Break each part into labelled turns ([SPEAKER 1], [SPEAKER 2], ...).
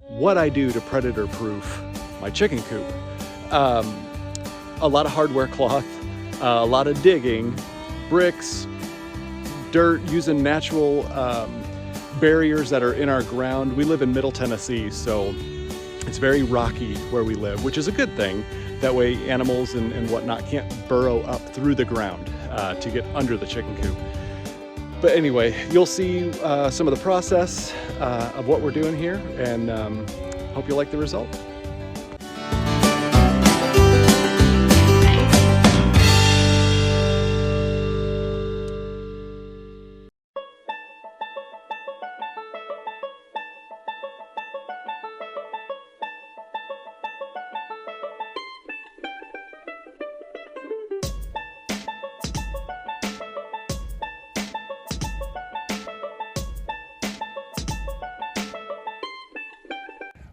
[SPEAKER 1] What I do to predator proof my chicken coop. A lot of hardware cloth, a lot of digging, bricks, dirt, using natural barriers that are in our ground. We live in Middle Tennessee, so it's very rocky where we live, which is a good thing. That way animals and whatnot can't burrow up through the ground to get under the chicken coop. But anyway, you'll see some of the process of what we're doing here, and hope you like the result.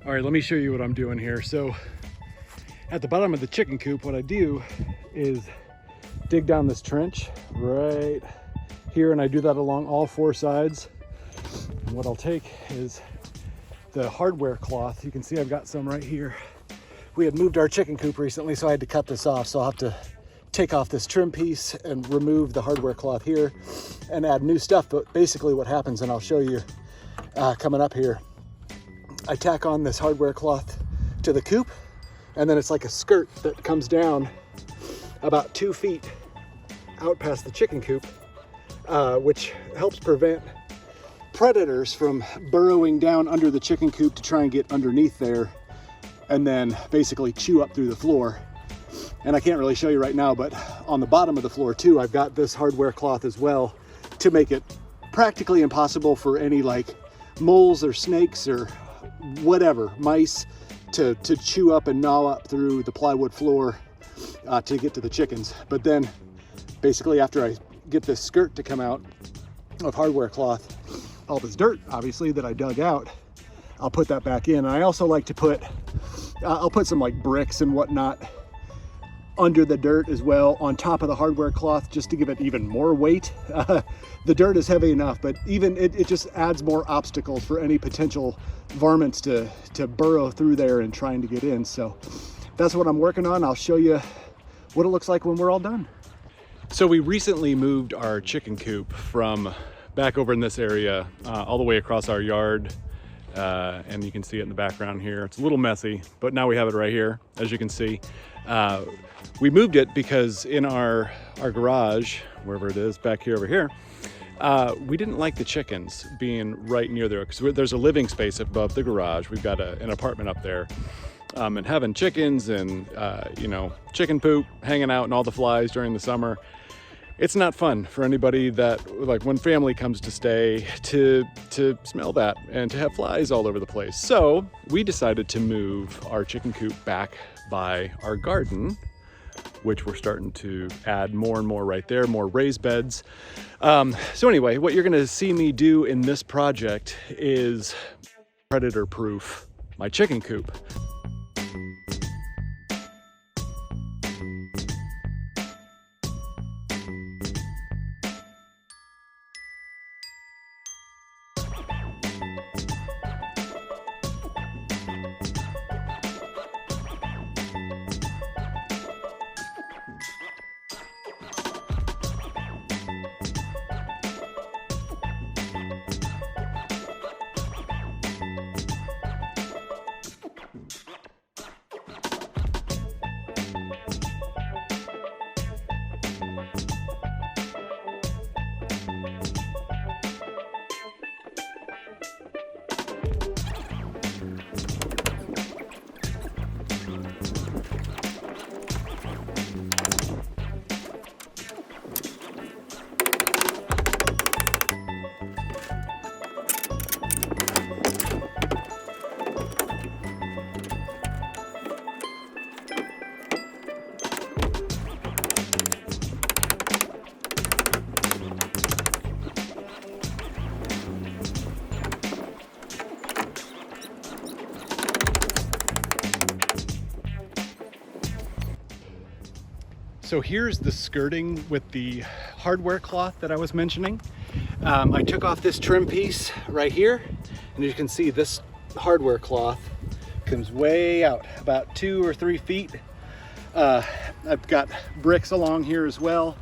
[SPEAKER 1] All right, let me show you what I'm doing here. So at the bottom of the chicken coop, what I do is dig down this trench right here, and I do that along all four sides. And what I'll take is the hardware cloth. You can see I've got some right here. We had moved our chicken coop recently, so I had to cut this off. So I'll have to take off this trim piece and remove the hardware cloth here and add new stuff. But basically what happens, and I'll show you coming up here, I tack on this hardware cloth to the coop, and then it's like a skirt that comes down about 2 feet out past the chicken coop, which helps prevent predators from burrowing down under the chicken coop to try and get underneath there and then basically chew up through the floor. And I can't really show you right now, but on the bottom of the floor too, I've got this hardware cloth as well to make it practically impossible for any like moles or snakes or whatever, mice to chew up and gnaw up through the plywood floor to get to the chickens. But then basically after I get this skirt to come out of hardware cloth, all this dirt obviously that I dug out, I'll put that back in. And I also like to put, I'll put some like bricks and whatnot under the dirt as well on top of the hardware cloth, just to give it even more weight. The dirt is heavy enough, but even it just adds more obstacles for any potential varmints to burrow through there and trying to get in. So that's what I'm working on. I'll show you what it looks like when we're all done. So we recently moved our chicken coop from back over in this area all the way across our yard. And you can see it in the background here. It's a little messy, but now we have it right here, as you can see. We moved it because in our garage, wherever it is, back here over here, we didn't like the chickens being right near there, because there's a living space above the garage. We've got an apartment up there, and having chickens and you know, chicken poop hanging out and all the flies during the summer, it's not fun for anybody that, like, when family comes to stay, to smell that and to have flies all over the place. So we decided to move our chicken coop back by our garden, which we're starting to add more and more right there, more raised beds. So anyway, what you're gonna see me do in this project is predator proof my chicken coop. So here's the skirting with the hardware cloth that I was mentioning. I took off this trim piece right here, and you can see this hardware cloth comes way out, about 2 or 3 feet. I've got bricks along here as well,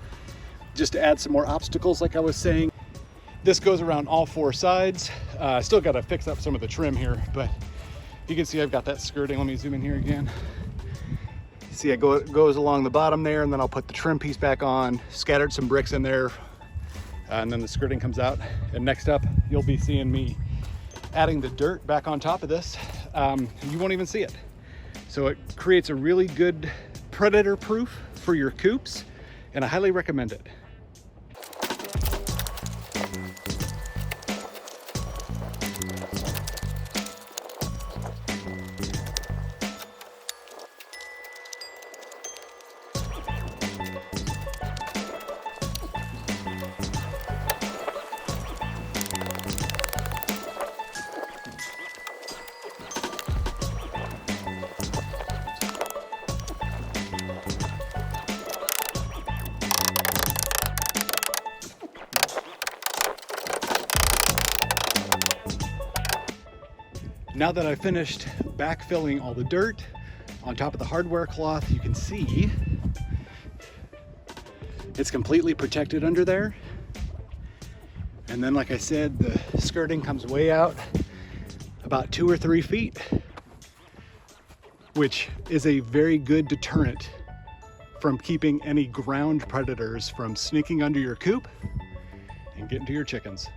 [SPEAKER 1] just to add some more obstacles like I was saying. This goes around all 4 sides. Still got to fix up some of the trim here, but you can see I've got that skirting. Let me zoom in here again. See, it goes along the bottom there, and then I'll put the trim piece back on, scattered some bricks in there, and then the skirting comes out. And next up, you'll be seeing me adding the dirt back on top of this. You won't even see it. So it creates a really good predator proof for your coops, and I highly recommend it. Now that I've finished backfilling all the dirt on top of the hardware cloth, you can see it's completely protected under there. And then, like I said, the skirting comes way out about 2 or 3 feet, which is a very good deterrent from keeping any ground predators from sneaking under your coop and getting to your chickens.